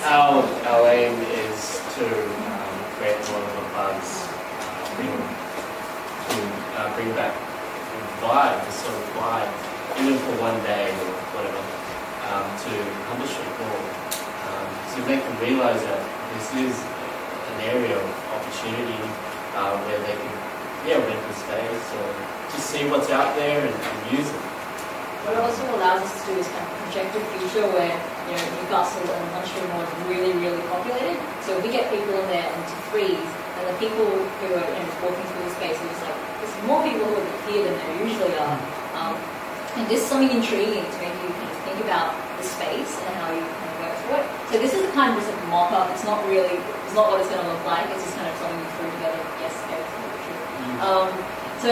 Our aim is to create more of a buzz, bring back the vibe, the sort of vibe, even for one day or whatever, to publish it all, to make them realise that this is an area of opportunity where they can rent the space or just see what's out there and use it. What it also allows us to do is kind of project a future where Newcastle and Munster Moor is really, really populated. So if we get people in there into threes, and the people who are walking through the space are just like, there's more people who are here than there usually are. And just something intriguing to make you kind of think about the space and how you kind of work through it. So this is kind of just a mock-up. It's not what it's going to look like. It's just kind of something we threw together yesterday. So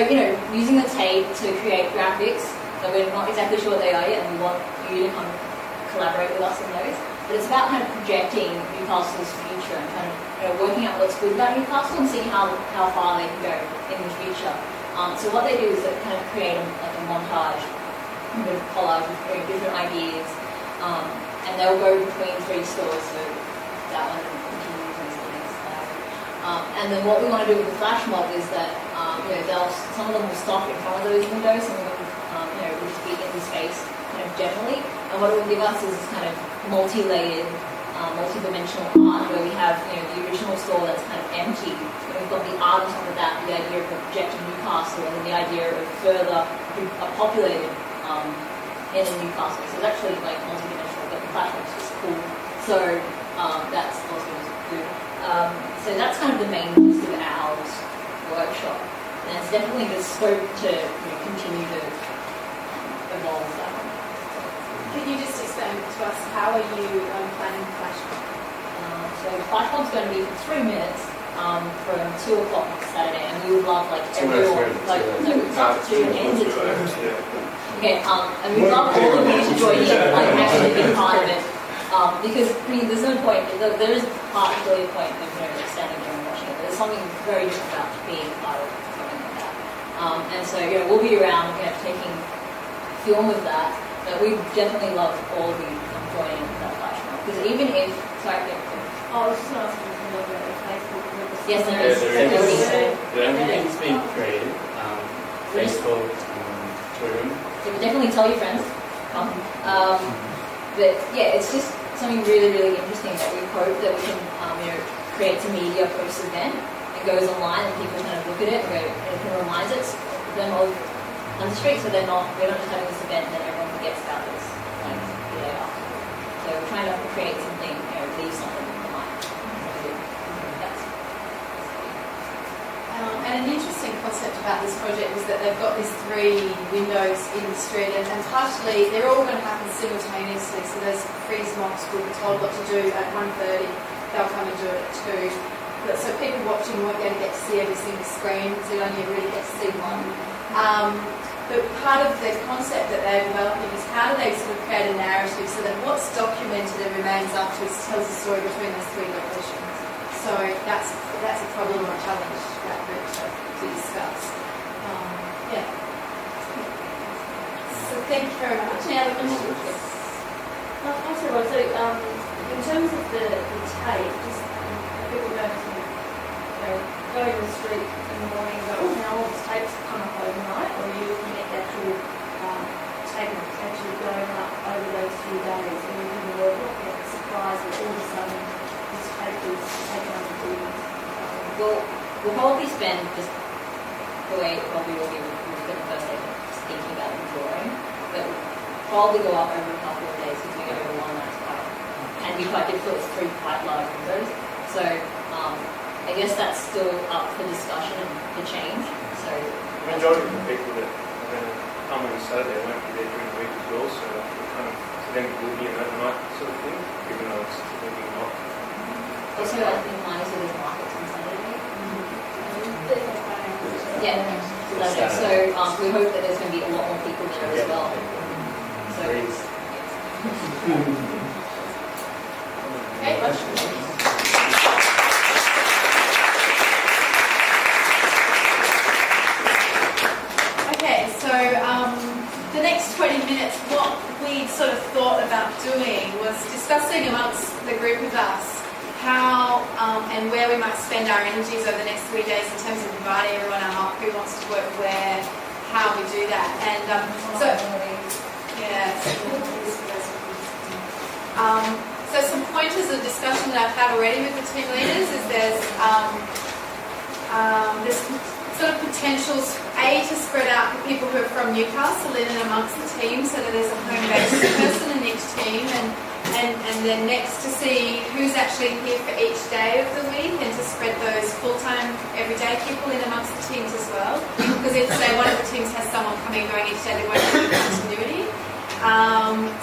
using the tape to create graphics. So we're not exactly sure what they are yet, and we want you to kind of collaborate with us on those. But it's about kind of projecting Newcastle's future and kind of working out what's good about Newcastle and seeing how far they can go in the future. So what they do is they kind of create a montage, a bit of collage with different ideas, and they'll go between three stores. So that one continues into the next slide. And then what we want to do with the flash mob is that some of them will stop in front of those windows, some of them will just be in the space kind of generally. And what it will give us is this kind of multi-layered, multi-dimensional art where we have the original store that's kind of empty, and we've got the art on top of that, the idea of a projected Newcastle, and then the idea of further populated in a Newcastle. So it's actually like multi-dimensional, but the platform's just cool. So that's also good. So that's kind of the main gist of our workshop. And it's definitely the scope to continue to evolve that one. Can you just explain to us how are you planning the flash mob? So the flash mob's going to be for 3 minutes from 2 o'clock on Saturday, and we would love everyone, it's not 2 ends, it's 2. Okay, and we'd love all of you to join in, actually be part of it, because there's no point. There is partially a point of standing there and watching it, but there's something very different about being part of something like that. And so we'll be around, taking film of that. But we definitely love all of you joining that flash mob, because even if I was just going to ask you to look at Facebook. Yes, there is. Everything's been created. Facebook, Twitter. So definitely tell your friends. Come. But it's just something really, really interesting that we hope that we can create a media post event. It goes online and people kind of look at it and go, and it can remind us them of on the street, so we're not just having this event and then everyone forgets about this the day after. So we're trying to create something, leave something in the mind. And an interesting concept about this project is that they've got these 3 windows in the street, and partially they're all going to happen simultaneously. So there's freeze mobs will be told what to do at 1:30. They'll come and do it at 2. But so people watching won't get to see every single screen, so you only really get to see one. But part of the concept that they're developing is how do they sort of create a narrative so that what's documented and remains afterwards tells a story between those 3 locations. So that's a problem or a challenge that to discuss. So thank you very much. Any other questions? Also, in terms of the tape, just people going to go in the street in the morning and go, now all the tapes come up overnight, or are you looking at the actual tape actually going up over those few days, and you can work at the surprise that all of a sudden this tape is taken up to We'll probably spend just the way it probably will be for the first day, just thinking about the drawing, but probably go up over a couple of days because we go over one that's can be quite difficult with 3 quite large windows. So I guess that's still up for discussion and for change. So the majority of the people that are going to come on Saturday won't be there during the week as well, so for them it will be an overnight sort of thing, even though it's typically not. Also, I think minus of the markets on Saturday. So we hope that there's going to be a lot more people there as well. So. Okay, questions? Okay, so the next 20 minutes, what what we sort of thought about doing was discussing amongst the group of us how and where we might spend our energies over the next 3 days in terms of inviting everyone up, who wants to work where, how we do that. And so some pointers of discussion that I've had already with the team leaders is there's sort of potentials, to spread out the people who are from Newcastle in and amongst the team so that there's a home-based person in each team, and then next to see who's actually here for each day of the week and to spread those full-time everyday people in amongst the teams as well. Because if, say, one of the teams has someone coming and going each day, there won't be continuity.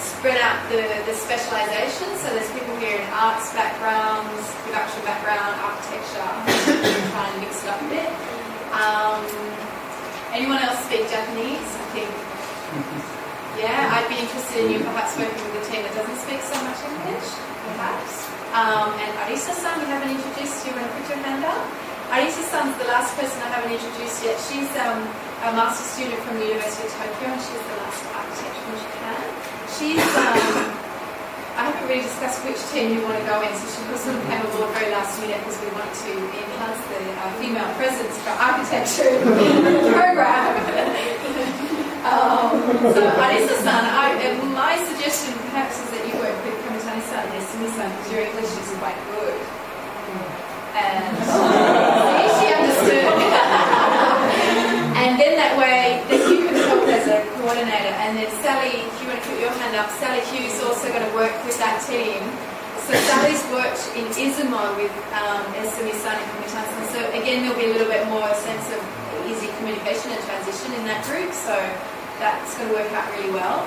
Spread out the specialisation, so there's people here in arts backgrounds, production background, architecture, trying to mix it up a bit. Anyone else speak Japanese? I think, yeah, I'd be interested in you perhaps working with a team that doesn't speak so much English, perhaps. And Arisa-san, we haven't introduced you. Want to put your hand up? Arisa-san's the last person I haven't introduced yet. She's a master's student from the University of Tokyo, and she's the last architect from Japan. She's, I haven't really discussed which team you want to go in, so she sort of came aboard very last minute because we wanted to enhance the female presence for architecture in the program. So Arisa-san, my suggestion perhaps is that you work with Kamitani-san and Yasumi-san because your English is quite good. And she understood. And then that way, then you can help as a coordinator. And then Sally, if you want to put your hand up, Sally Hughes is also going to work with that team. So Sally's worked in Izumo with Yasumi-san and Kamitani-san. So again, there'll be a little bit more sense of easy communication and transition in that group. So that's going to work out really well.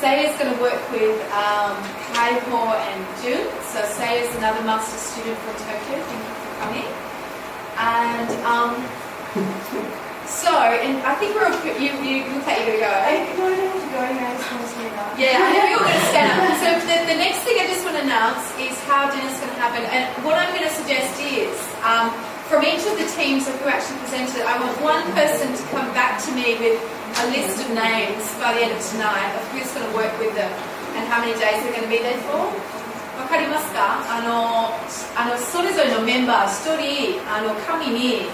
Saya's going to work with Kaiho and Jun. So Saya's another master's student from Tokyo. Thank you for coming. And and I think we're all good. You look like you're going to go. No, I don't have to go now. I just want to stand up. Yeah, I know you're all going to stand up. So the next thing I just want to announce is how dinner's going to happen. And what I'm going to suggest is, from each of the teams of who actually presented, I want one person to come back to me with a list of names by the end of tonight of who's going to work with them and how many days they're going to be there for. わかりますか？それぞれのメンバー一人紙に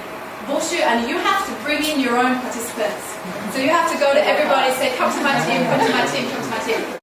募集and you have to bring in your own participants. So you have to go to everybody and say, come to my team, come to my team, come to my team.